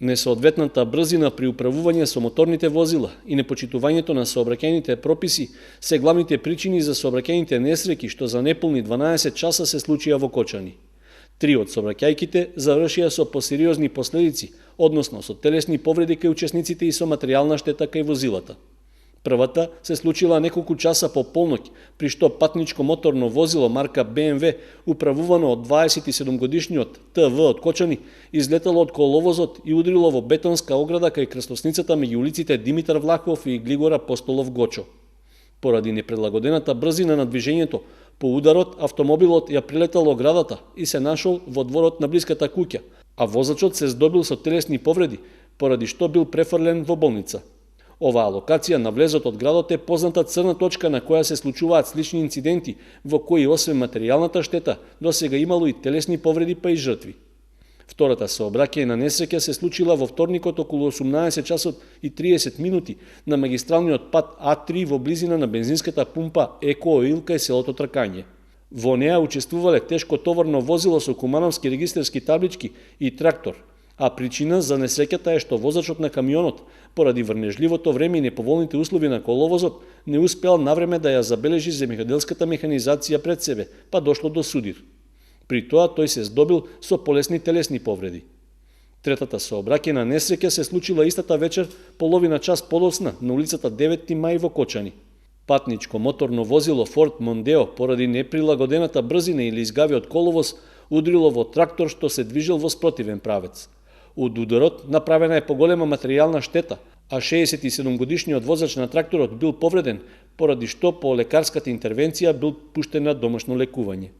Несоодветната брзина при управување со моторните возила и непочитувањето на сообраќајните прописи се главните причини за сообраќајните несреќи што за неполни 12 часа се случија во Кочани. 3 од сообраќајките завршија со посериозни последици, односно со телесни повреди кај учесниците и со материјална штета кај возилата. Првата се случила неколку часа по полноќ, при што патничко моторно возило марка BMW, управувано од 27-годишниот ТВ од Кочани, излетало од коловозот и удрило во бетонска ограда кај крстосницата меѓу улиците Димитар Влахов и Глигор Апостолов Гочо. Поради неприлагодената брзина на движењето, по ударот автомобилот ја прилетал оградата и се нашол во дворот на блиската куќа, а возачот се здобил со телесни повреди, поради што бил префрлен во болница. Оваа локација на влезот од градот е позната црна точка на која се случуваат слични инциденти, во кои освен материјалната штета, досега имало и телесни повреди па и жртви. Втората сообраќајна несреќа се случила во вторникот околу 18 часот и 30 минути на магистралниот пат А3 во близина на бензинската пумпа Еко Оил кај селото Тркање. Во неа учествувале тешко товарно возило со кумановски регистерски таблички и трактор, а причина за несреќата е што возачот на камионот, поради врнежливото време и неповолните услови на коловозот, не успеал навреме да ја забележи земјоделската механизација пред себе, па дошло до судир. При тоа тој се здобил со полесни телесни повреди. Третата сообраќајна несреќа се случила истата вечер, половина час подоцна, на улицата 9 мај во Кочани. Патничко моторно возило Форд Мондео, поради неприлагодената брзина или изгавиот коловоз, удрило во трактор што се движел во спротивен правец. Од ударот направена е поголема материјална штета, а 67-годишниот возач на тракторот бил повреден, поради што по лекарската интервенција бил пуштен на домашно лекување.